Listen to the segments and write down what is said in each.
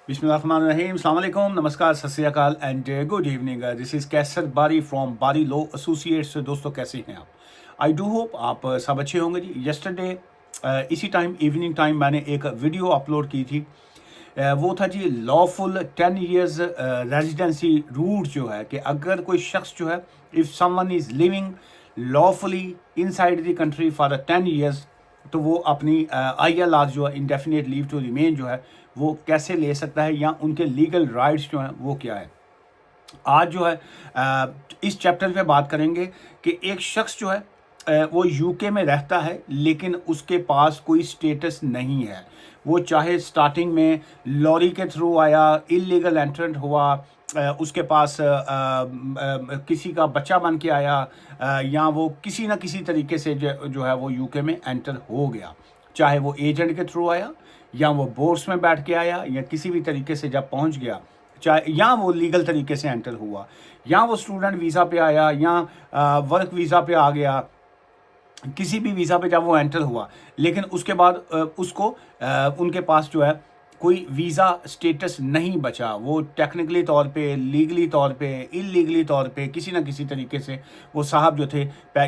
बिस्मिल्लाहिर्रहमानिर्रहीम, अस्सलाम वालेकुम, नमस्कार, Sat Sri Akal and good evening. This is Kaisar Bari from बारी लॉ एसोसिएट्स। दोस्तों कैसे हैं आप? आई डू होप आप सब अच्छे होंगे जी। यस्टरडे इसी टाइम इवनिंग टाइम मैंने एक वीडियो अपलोड की थी। वो था जी लॉफुल 10 ईयर्स रेजिडेंसी रूट जो है कि अगर कोई शख्स जो है if someone is living lawfully inside the country for 10 years तो वो अपनी ILR जो है इंडेफिनिट लीव टू रिमेन जो है वो कैसे ले सकता है या उनके लीगल राइट्स जो हैं वो क्या है। आज जो है इस चैप्टर पे बात करेंगे कि एक शख्स जो है वो यूके में रहता है लेकिन उसके पास कोई स्टेटस नहीं है। वो चाहे स्टार्टिंग में लॉरी के थ्रू आया, इलीगल एंट्रेंट हुआ, उसके पास किसी का बच्चा बन के आया, या वो किसी ना किसी तरीके से जो है वो यूके में एंटर हो गया। चाहे वो एजेंट के थ्रू आया या वो बोर्ड्स में बैठ के आया या किसी भी तरीके से जब पहुंच गया, चाहे या वो लीगल तरीके से एंटर हुआ या वो स्टूडेंट वीज़ा पे आया या वर्क वीज़ा पे आ गया, किसी भी वीज़ा पे जब वो एंटर हुआ लेकिन उसके बाद उसको उनके पास जो है कोई वीज़ा स्टेटस नहीं बचा। वो टेक्निकली तौर पे, लीगली तौर पे, इलीगली तौर पे किसी ना किसी तरीके से वो साहब जो थे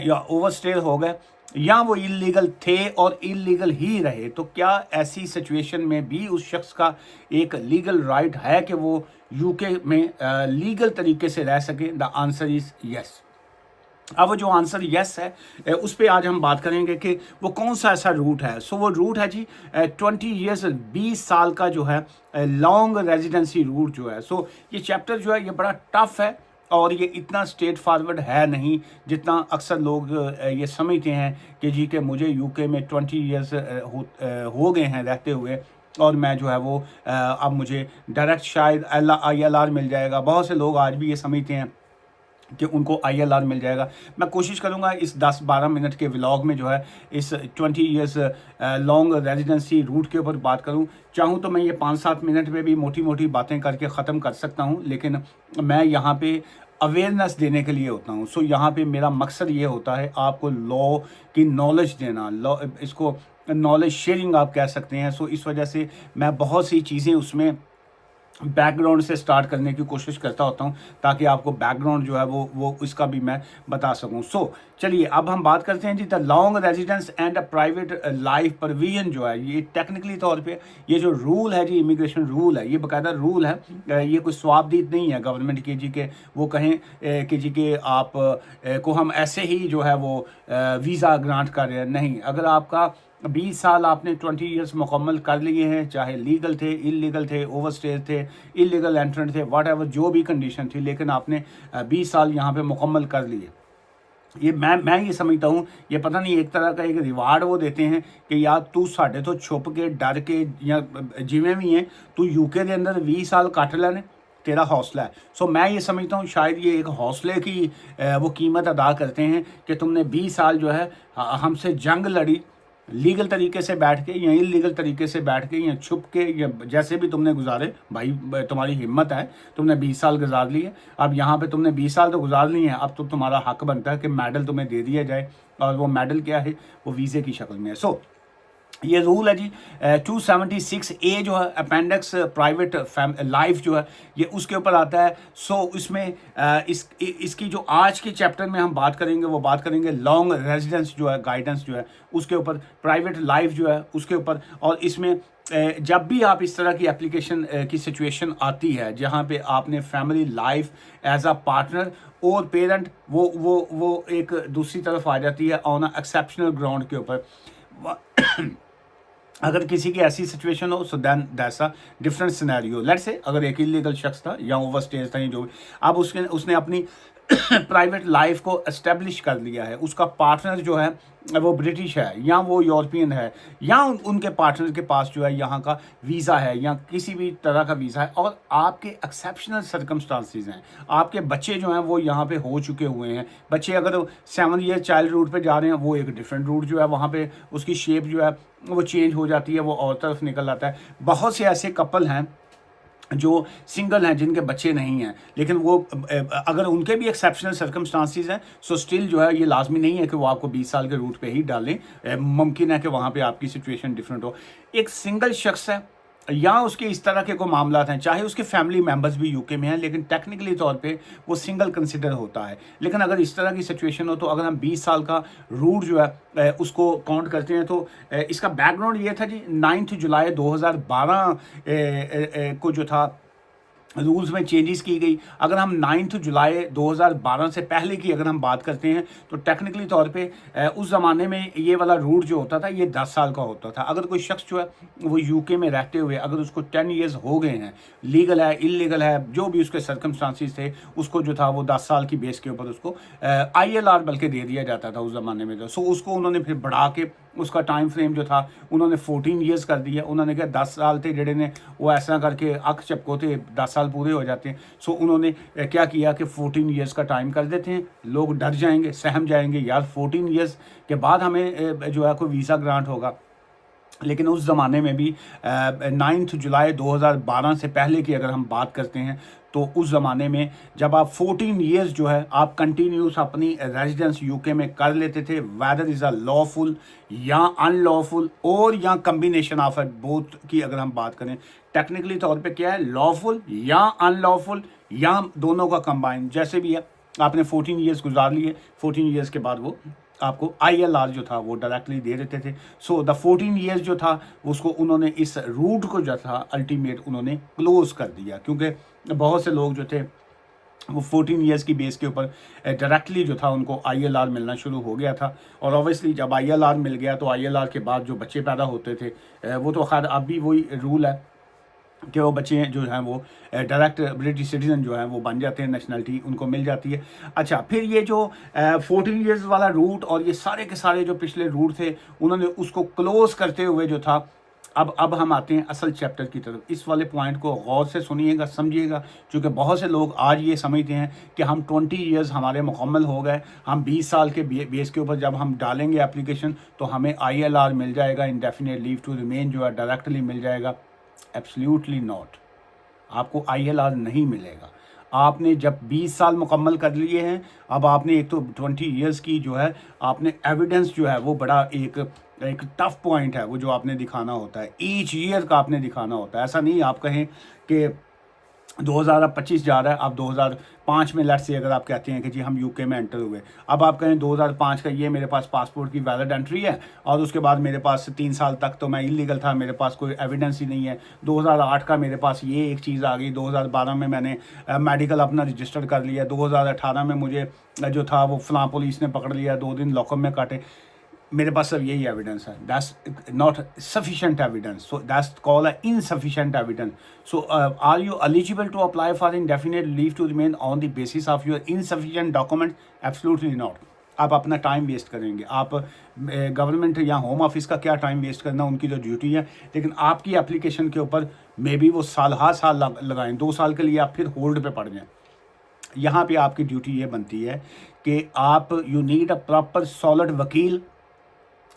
या ओवरस्टे हो गए या वो इलीगल थे और इलीगल ही रहे। तो क्या ऐसी सिचुएशन में भी उस शख्स का एक लीगल राइट है कि वो यूके में लीगल तरीके से रह सके? The answer is yes. अब वो जो आंसर यस है उस पर आज हम बात करेंगे कि वो कौन सा ऐसा रूट है। सो वो रूट है जी 20 ईयर्स, 20 साल का जो है लॉन्ग रेजिडेंसी रूट जो है। सो ये चैप्टर जो है ये बड़ा टफ है और ये इतना स्ट्रेट फॉरवर्ड है नहीं जितना अक्सर लोग ये समझते हैं कि जी कि मुझे यूके में 20 ईयर्स हो गए हैं रहते हुए और मैं जो है वो अब मुझे डायरेक्ट शायद ILR मिल जाएगा। बहुत से लोग आज भी ये समझते हैं कि उनको ILR मिल जाएगा। मैं कोशिश करूंगा इस 10-12 मिनट के व्लॉग में जो है इस 20 ईयर्स लॉन्ग रेजिडेंसी रूट के ऊपर बात करूं। चाहूं तो मैं ये 5-7 मिनट में भी मोटी मोटी बातें करके ख़त्म कर सकता हूं, लेकिन मैं यहाँ पे अवेयरनेस देने के लिए होता हूँ। सो यहाँ पे मेरा मकसद ये होता है आपको लॉ की नॉलेज देना, लॉ इसको नॉलेज शेयरिंग आप कह सकते हैं। सो इस वजह से मैं बहुत सी चीज़ें उसमें बैकग्राउंड से स्टार्ट करने की कोशिश करता होता हूँ ताकि आपको बैकग्राउंड जो है वो इसका भी मैं बता सकूँ। सो चलिए अब हम बात करते हैं जी the long residence and a private life provision जो है। ये टेक्निकली तौर पे ये जो रूल है जी, इमिग्रेशन रूल है, ये बाकायदा रूल है। ये कोई स्वाबदीद नहीं है गवर्नमेंट की जी के वो कहें कि जी के आप को हम ऐसे ही जो है वो वीज़ा ग्रांट कर रहे हैं। नहीं, अगर आपका 20 साल आपने 20 ईयर्स मुकम्मल कर लिए हैं, चाहे लीगल थे, इलीगल थे, ओवरस्टे थे, इलीगल एंट्रेंट थे, वट एवर जो भी कंडीशन थी, लेकिन आपने 20 साल यहाँ पे मुकम्मल कर लिए। ये मैं ये समझता हूँ ये पता नहीं एक तरह का एक रिवार्ड वो देते हैं कि यार तू साढ़े तो छुप के डर के या जिमें भी हैं तू यूके के अंदर 20 साल काट लेने, तेरा हौसला है। सो मैं ये समझता हूँ शायद ये एक हौसले की वो कीमत अदा करते हैं कि तुमने 20 साल जो है हमसे जंग लड़ी, लीगल तरीके से बैठ के या इलीगल तरीके से बैठ के या छुप के या जैसे भी तुमने गुजारे। भाई तुम्हारी हिम्मत है, तुमने 20 साल गुजार लिए। अब यहाँ पे तुमने 20 साल तो गुजार लिए हैं, अब तो तुम्हारा हक बनता है कि मेडल तुम्हें दे दिया जाए। और वो मेडल क्या है? वो वीज़े की शक्ल में है। सो ये रूल है जी 276A जो है अपेंडिक्स प्राइवेट लाइफ जो है ये उसके ऊपर आता है। सो इसमें इसकी जो आज के चैप्टर में हम बात करेंगे वो बात करेंगे लॉन्ग रेजिडेंस जो है, गाइडेंस जो है उसके ऊपर, प्राइवेट लाइफ जो है उसके ऊपर। और इसमें जब भी आप इस तरह की एप्लीकेशन की सिचुएशन आती है जहाँ पे आपने family life as a partner और पेरेंट वो एक दूसरी तरफ आ जाती है ऑन एक्सेप्शनल ग्राउंड के ऊपर। अगर किसी की ऐसी सिचुएशन हो so then that's a different scenario. Let's say अगर एक इलीगल शख्स था या ओवरस्टेज था या जो भी, अब उसने अपनी प्राइवेट लाइफ को एस्टेब्लिश कर लिया है, उसका पार्टनर जो है वो ब्रिटिश है या वो यूरोपियन है या उनके पार्टनर के पास जो है यहाँ का वीज़ा है या किसी भी तरह का वीज़ा है और आपके एक्सेप्शनल सर्कमस्टांसिस हैं, आपके बच्चे जो हैं वो यहाँ पे हो चुके हुए हैं। बच्चे अगर 7 ईयर चाइल्ड रूट पे जा रहे हैं वो एक डिफरेंट रूट जो है वहाँ पे उसकी शेप जो है वो चेंज हो जाती है, वो और तरफ निकल आता है। बहुत से ऐसे कपल हैं जो सिंगल हैं जिनके बच्चे नहीं हैं, लेकिन वो अगर उनके भी एक्सेप्शनल सर्कमस्टांसिस हैं सो स्टिल जो है ये लाजमी नहीं है कि वो आपको 20 साल के रूट पे ही डालें। मुमकिन है कि वहाँ पे आपकी सिचुएशन डिफरेंट हो। एक सिंगल शख्स है या उसके इस तरह के कोई मामला हैं, चाहे उसके फैमिली मेंबर्स भी यूके में हैं, लेकिन टेक्निकली तौर पे वो सिंगल कंसिडर होता है। लेकिन अगर इस तरह की सिचुएशन हो, तो अगर हम 20 साल का रूट जो है उसको काउंट करते हैं, तो इसका बैकग्राउंड ये था जी, 9 जुलाई 2012 को जो था रूल्स में चेंजेस की गई। अगर हम 9 जुलाई 2012 से पहले की अगर हम बात करते हैं, तो टेक्निकली तौर पे उस ज़माने में ये वाला रूट जो होता था, ये 10 साल का होता था। अगर कोई शख्स जो है वो यूके में रहते हुए अगर उसको 10 ईयर्स हो गए हैं, लीगल है, इलीगल है, जो भी उसके सर्कमस्टांसिस थे, उसको जो था वो 10 साल की बेस के ऊपर उसको ILR बल्कि दे दिया जाता था उस ज़माने में। सो उसको उन्होंने फिर बढ़ा के उसका टाइम फ्रेम जो था उन्होंने 14 ईयर्स कर दिया। उन्होंने कहा 10 साल थे जेडे ने वो ऐसा करके अख चपकोते 10 साल पूरे हो जाते हैं। सो उन्होंने क्या किया कि 14 ईयर्स का टाइम कर देते हैं। लोग डर जाएंगे, सहम जाएंगे, यार 14 ईयर्स के बाद हमें जो है कोई वीज़ा ग्रांट होगा। लेकिन उस ज़माने में भी 9 जुलाई 2012 से पहले की अगर हम बात करते हैं, तो उस ज़माने में जब आप 14 ईयर्स जो है आप कंटिन्यूस अपनी रेजिडेंस यूके में कर लेते थे, वेदर इज़ अ लॉफुल या अनलॉफुल और या कम्बिनेशन ऑफ बोथ की अगर हम बात करें, टेक्निकली तौर पे क्या है, लॉफुल या अनलॉफुल या दोनों का कंबाइन, जैसे भी है आपने 14 ईयर्स गुजार लिए, 14 ईयर्स के बाद वो आपको ILR जो था वो डायरेक्टली दे देते थे। सो द 14 ईयर्स जो था उसको उन्होंने इस रूट को जो था अल्टीमेट उन्होंने क्लोज कर दिया, क्योंकि बहुत से लोग जो थे वो 14 ईयर्स की बेस के ऊपर डायरेक्टली जो था उनको ILR मिलना शुरू हो गया था। और ऑब्वियसली जब ILR मिल गया, तो ILR के बाद जो बच्चे पैदा होते थे वो तो खैर अब भी वही रूल है कि वो बच्चे जो हैं वो डायरेक्ट ब्रिटिश सिटीज़न जो हैं वो बन जाते हैं, नेशनलिटी उनको मिल जाती है। अच्छा, फिर ये जो 14 ईयर्स वाला रूट और ये सारे के सारे जो पिछले रूट थे, उन्होंने उसको क्लोज करते हुए जो था, अब हम आते हैं असल चैप्टर की तरफ। इस वाले पॉइंट को गौर से सुनिएगा, समझिएगा, क्योंकि बहुत से लोग आज ये समझते हैं कि हम 20 ईयर्स हमारे मुकम्मल हो गए, हम 20 साल के बेस के ऊपर जब हम डालेंगे एप्लीकेशन तो हमें ILR मिल जाएगा, इंडेफिनिट लीव टू रिमेन जो है डायरेक्टली मिल जाएगा। एब्सोल्युटली नॉट, आपको ILR नहीं मिलेगा। आपने जब 20 साल मुकम्मल कर लिए हैं, अब आपने एक तो 20 ईयर्स की जो है आपने एविडेंस जो है वो बड़ा एक टफ पॉइंट है वो जो आपने दिखाना होता है, ईच ईयर का आपने दिखाना होता है। ऐसा नहीं आप कहें कि 2025 जा रहा है, आप 2005 में लेट्स से अगर आप कहते हैं कि जी हम यूके में एंटर हुए, अब आप कहें 2005 का ये मेरे पास पासपोर्ट की वैलिड एंट्री है और उसके बाद मेरे पास 3 साल तक तो मैं इलीगल था, मेरे पास कोई एविडेंस ही नहीं है, 2008 का मेरे पास ये एक चीज़ आ गई, 2012 में मैंने मेडिकल अपना रजिस्टर कर लिया, 2018 में मुझे जो था वो फलां पुलिस ने पकड़ लिया, 2 दिन लॉकअप में काटे, मेरे पास सब यही एविडेंस है। That's not sufficient evidence, so that's called a insufficient evidence. So are you eligible to apply for indefinite leave to remain on the basis of your insufficient document? Absolutely not. आप अपना time waste करेंगे, आप government या home office का क्या time waste करना, उनकी तो ड्यूटी है, लेकिन आपकी एप्लीकेशन के ऊपर मे बी वो साल हर साल लगाएं, 2 साल के लिए आप फिर होल्ड पे पड़ जाएं। यहाँ पे आपकी ड्यूटी ये बनती है कि आप you need a proper solid वकील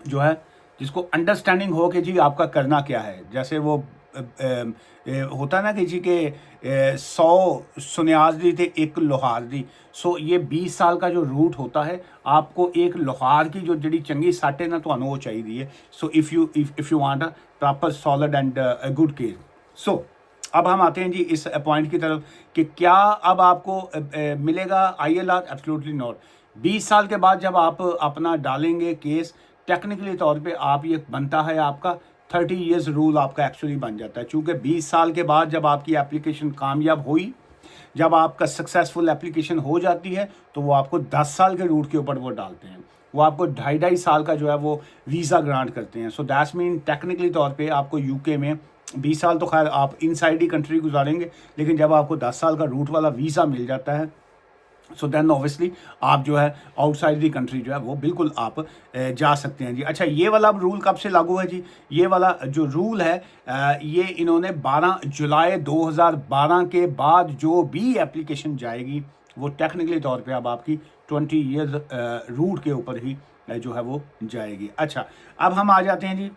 जो है जिसको अंडरस्टैंडिंग हो कि जी आपका करना क्या है। जैसे वो होता है ना कि जी के 100 सुनियाज दी थे, एक लोहार दी। सो ये 20 साल का जो रूट होता है, आपको एक लोहार की जो जड़ी चंगी सट है ना ਤੁਹਾਨੂੰ वो चाहिए। So if you want a proper solid and good case. So अब हम आते हैं जी इस पॉइंट की तरफ कि क्या अब आपको मिलेगा ILR? Absolutely not. 20 साल के बाद जब आप अपना डालेंगे केस, टेक्निकली तौर पे आप ये बनता है आपका 30 ईयर्स रूल आपका एक्चुअली बन जाता है, क्योंकि 20 साल के बाद जब आपकी एप्लीकेशन कामयाब हुई, जब आपका सक्सेसफुल एप्लीकेशन हो जाती है, तो वो आपको 10 साल के रूट के ऊपर वो डालते हैं, वो आपको 2.5 साल का जो है वो वीज़ा ग्रांट करते हैं। सो दैट्स मीन टेक्निकली तौर पे आपको यूके में 20 साल तो खैर आप इनसाइड ही कंट्री गुजारेंगे, लेकिन जब आपको 10 साल का रूट वाला वीज़ा मिल जाता है, सो देन ऑब्वियसली आप जो है आउटसाइड दी कंट्री जो है वो बिल्कुल आप जा सकते हैं जी। अच्छा, ये वाला रूल कब से लागू है जी? ये वाला जो रूल है ये इन्होंने 12 जुलाई 2012 के बाद जो भी एप्लीकेशन जाएगी वो टेक्निकली तौर पे अब आपकी 20 ईयर्स रूट के ऊपर ही जो है वो जाएगी। अच्छा, अब हम आ जाते हैं जी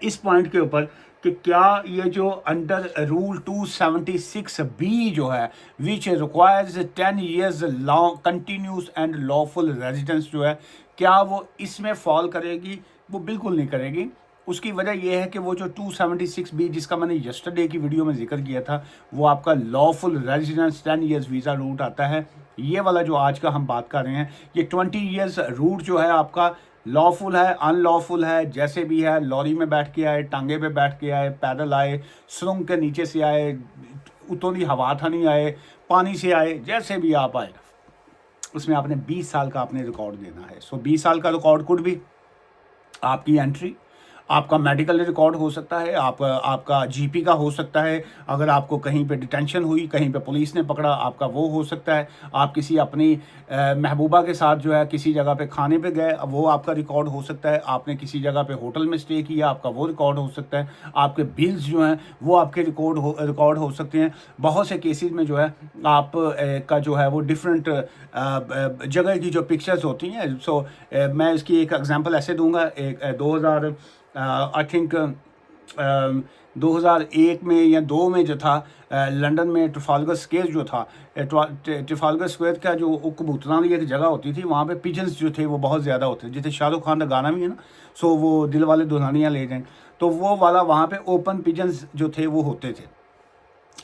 इस पॉइंट के ऊपर कि क्या ये जो अंडर रूल 276B जो है which requires 10 years long continuous and lawful residence जो है, क्या वो इसमें फॉल करेगी? वो बिल्कुल नहीं करेगी। उसकी वजह यह है कि वो जो 276B जिसका मैंने यस्टरडे की वीडियो में जिक्र किया था, वो आपका lawful residence 10 years visa route आता है। ये वाला जो आज का हम बात कर रहे हैं, ये 20 ईयर्स रूट जो है आपका लॉफुल है, अनलॉफुल है, जैसे भी है, लॉरी में बैठ के आए, टांगे पे बैठ के आए, पैदल आए, सुरंग के नीचे से आए, उतनी हवा था नहीं आए, पानी से आए, जैसे भी आप आए, उसमें आपने 20 साल का आपने रिकॉर्ड देना है। सो 20 साल का रिकॉर्ड कुड भी आपकी एंट्री, आपका मेडिकल रिकॉर्ड हो सकता है, आपका जीपी का हो सकता है, अगर आपको कहीं पे डिटेंशन हुई, कहीं पे पुलिस ने पकड़ा, आपका वो हो सकता है, आप किसी अपनी महबूबा के साथ जो है किसी जगह पे खाने पे गए, वो आपका रिकॉर्ड हो सकता है, आपने किसी जगह पे होटल में स्टे किया, आपका वो रिकॉर्ड हो सकता है, आपके बिल्स जो हैं वो आपके रिकॉर्ड हो सकते हैं। बहुत से केसेस में जो है आप का जो है वो डिफरेंट जगह की जो पिक्चर्स होती हैं। सो मैं इसकी एक एग्जांपल ऐसे दूंगा, एक 2000 आई थिंक 2001 में या 2 में जो था, लंदन में ट्रफालगर स्क्वायर जो था, ट्रफालगर स्क्वायर का जो कबूतरां वाली एक जगह होती थी, वहाँ पे पिजन्स जो थे वो बहुत ज़्यादा होते थे, जैसे शाहरुख खान का गाना भी है ना, सो वो दिल वाले दुल्हनियाँ ले जाएं, तो वो वाला वहाँ पे ओपन पिजन्स जो थे वो होते थे।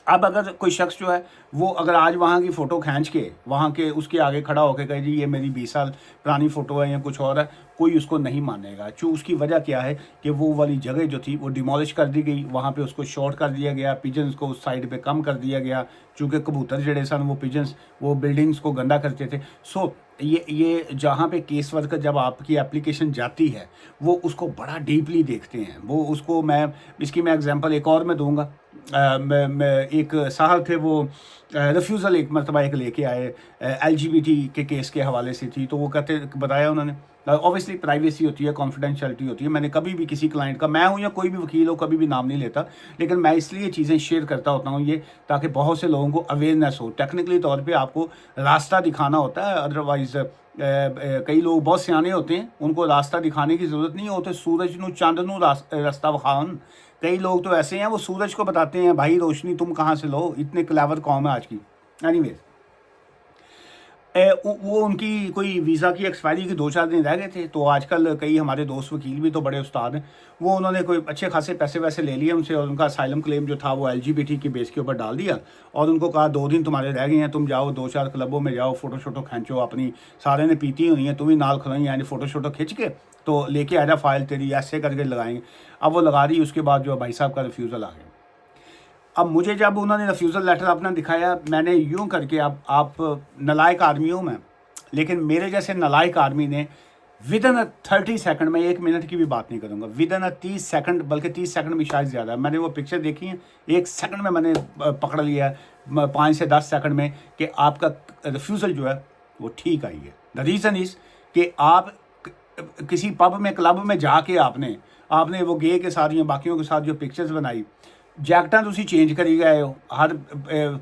अब अगर कोई शख्स जो है वो अगर आज वहाँ की फ़ोटो खींच के वहाँ के उसके आगे खड़ा होकर कहे जी ये मेरी 20 साल पुरानी फ़ोटो है या कुछ और है, कोई उसको नहीं मानेगा। क्यों? उसकी वजह क्या है कि वो वाली जगह जो थी वो डिमोलिश कर दी गई, वहाँ पे उसको शॉर्ट कर दिया गया, पिजन्स को उस साइड पे कम कर दिया गया, चूँकि कबूतर जड़े सन वो पिजन्स वो बिल्डिंग्स को गंदा करते थे। सो ये जहाँ पे केस वर्कर जब आपकी एप्लीकेशन जाती है वो उसको बड़ा डीपली देखते हैं, वो उसको मैं एग्जांपल एक और मैं दूंगा। मैं एक साहब थे, वो रिफ्यूज़ल एक मरतबा एक लेके आए, LGBT के केस के हवाले से थी, तो वो बताया उन्होंने, ऑब्वियसली प्राइवेसी होती है, कॉन्फिडेंशियलिटी होती है। मैंने कभी भी किसी क्लाइंट का, मैं हूँ या कोई भी वकील हो, कभी भी नाम नहीं लेता, लेकिन मैं इसलिए चीज़ें शेयर करता होता हूँ ये, ताकि बहुत से लोगों को अवेयरनेस हो। टेक्निकली तौर पे आपको रास्ता दिखाना होता है, अदरवाइज़ कई लोग बहुत सियाने होते हैं, उनको रास्ता दिखाने की ज़रूरत नहीं होती। सूरज नू चंद नू रास्ता विखान, कई लोग तो ऐसे हैं वो सूरज को बताते हैं भाई रोशनी तुम कहाँ से लो, इतने क्लेवर कौम है आज की। एनीवेज वो उनकी कोई वीज़ा की एक्सपायरी के 2-4 दिन रह गए थे, तो आजकल कई हमारे दोस्त वकील भी तो बड़े उस्ताद हैं, वो उन्होंने कोई अच्छे खासे पैसे वैसे ले लिए उनसे, और उनका असाइलम क्लेम जो था वो LGBT की बेस के ऊपर डाल दिया, और उनको कहा 2 दिन तुम्हारे रह गए हैं, तुम जाओ 2-4 क्लबों में जाओ, फ़ोटो शोटो खींचो अपनी, सारे ने पीती हुई है, तुम ही नाल खड़ोई, यानी फ़ोटो शोटो खींच के तो लेके आजा फाइल तेरी, ऐसे करके लगाएंगे। अब वो लगा रही, उसके बाद जो भाई साहब का रिफ्यूज़ल आ गया। अब मुझे जब उन्होंने रिफ्यूज़ल लेटर अपना दिखाया, मैंने यूँ करके, अब आप नलायक आदमी हूँ मैं, लेकिन मेरे जैसे नलायक आदमी ने विद इन 30 सेकंड में, 1 मिनट की भी बात नहीं करूँगा, विद इन 30 सेकंड, बल्कि 30 सेकंड भी शायद ज़्यादा, मैंने वो पिक्चर देखी है, 1 सेकंड में मैंने पकड़ लिया 5 से 10 सेकंड में कि आपका रिफ्यूज़ल जो है वो ठीक आई है। द रीज़न इज़ कि आप किसी पब में, क्लब में जाके आपने वो गे के साथ या बाकियों के साथ जो पिक्चर्स बनाई, जैकटा तुसी चेंज करी गए हो हर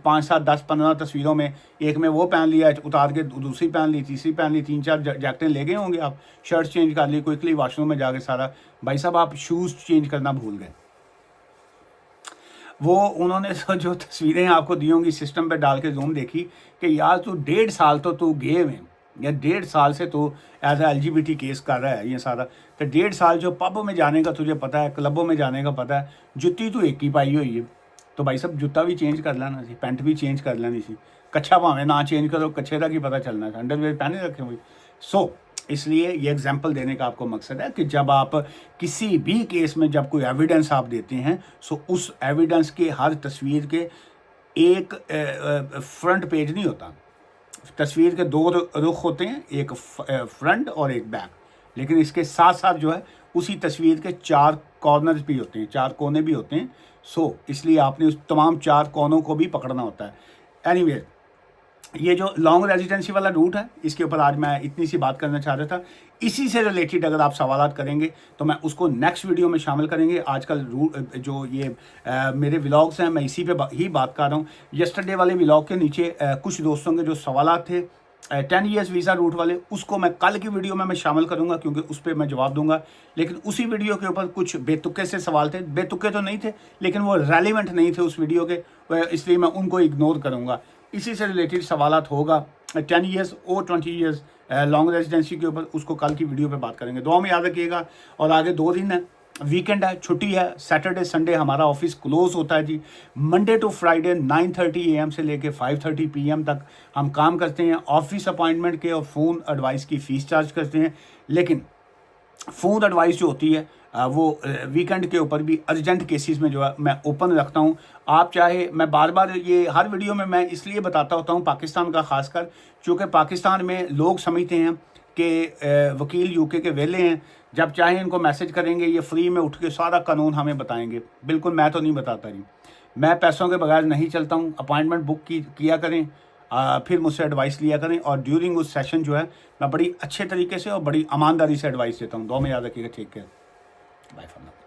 5, 7, 10, 15 तस्वीरों में, एक में वो पहन लिया, उतार के दूसरी पहन ली, तीसरी पहन ली, 3-4 जैकटें ले गए होंगे आप, शर्ट चेंज कर ली, क्विकली वॉशरूम में जाके सारा। भाई साहब आप शूज़ चेंज करना भूल गए। वो उन्होंने जो तस्वीरें आपको दी होंगी सिस्टम पे डाल के जूम देखी कि यार तू 1.5 साल तो तू गे में, या 1.5 साल से तू एज ए LGBT केस कर रहा है ये सारा, तो 1.5 साल जो पब में जाने का तुझे पता है, क्लबों में जाने का पता है, जुत्ती तू एक ही पाई हुई है, तो भाई साहब जूता भी चेंज कर लेना सी, पैंट भी चेंज कर लेनी सी, कच्छा भावें ना चेंज करो, कच्छे का की पता चलना है, अंडरवेयर पहने रखे हुए। सो इसलिए ये एग्जाम्पल देने का आपको मकसद है कि जब आप किसी भी केस में जब कोई एविडेंस आप देते हैं, सो उस एविडेंस के हर तस्वीर के एक फ्रंट पेज नहीं होता, तस्वीर के 2 रुख होते हैं, एक फ्रंट और एक बैक, लेकिन इसके साथ साथ जो है उसी तस्वीर के 4 कॉर्नर्स भी होते हैं, 4 कोने भी होते हैं। सो इसलिए आपने उस तमाम 4 कोनों को भी पकड़ना होता है। एनीवे ये जो लॉन्ग रेजिडेंसी वाला रूट है, इसके ऊपर आज मैं इतनी सी बात करना चाह रहा था। इसी से रिलेटेड अगर आप सवाल करेंगे तो मैं उसको नेक्स्ट वीडियो में शामिल करेंगे। आजकल जो ये मेरे व्लॉग्स हैं, मैं इसी पे ही बात कर रहा हूँ। यस्टरडे वाले व्लॉग के नीचे कुछ दोस्तों के जो सवाल थे 10 ईयर्स वीज़ा रूट वाले, उसको मैं कल की वीडियो में मैं शामिल करूंगा, क्योंकि उस पर मैं जवाब दूंगा। लेकिन उसी वीडियो के ऊपर कुछ बेतुके से सवाल थे, बेतुके तो नहीं थे लेकिन वो रेलिवेंट नहीं थे उस वीडियो के, इसलिए मैं उनको इग्नोर करूँगा। इसी से रिलेटेड सवालात होगा 10 ईयर्स और 20 ईयर्स लॉन्ग रेजिडेंसी के ऊपर, उसको कल की वीडियो पे बात करेंगे। दुआ में याद रखिएगा। और आगे 2 दिन है, वीकेंड है, छुट्टी है, सैटरडे संडे हमारा ऑफिस क्लोज होता है जी। मंडे टू फ्राइडे 9:30 AM से लेके 5:30 PM तक हम काम करते हैं। ऑफिस अपॉइंटमेंट के और फ़ोन एडवाइस की फ़ीस चार्ज करते हैं, लेकिन फ़ोन एडवाइस जो होती है वो वीकेंड के ऊपर भी अर्जेंट केसेस में जो है मैं ओपन रखता हूँ। आप चाहे, मैं बार बार ये हर वीडियो में मैं इसलिए बताता होता हूँ पाकिस्तान का खासकर, क्योंकि पाकिस्तान में लोग समझते हैं कि वकील यूके के वेले हैं, जब चाहे इनको मैसेज करेंगे ये फ्री में उठ के सारा कानून हमें बताएंगे। बिल्कुल मैं तो नहीं बताता जी, मैं पैसों के बगैर नहीं चलता हूँ। अपॉइंटमेंट बुक किया करें, फिर मुझसे एडवाइस लिया करें, और ड्यूरिंग उस सेशन जो है मैं बड़ी अच्छे तरीके से और बड़ी ईमानदारी से एडवाइस देता हूँ। दो में याद रखिएगा। ठीक है, बाय फॉर नाउ।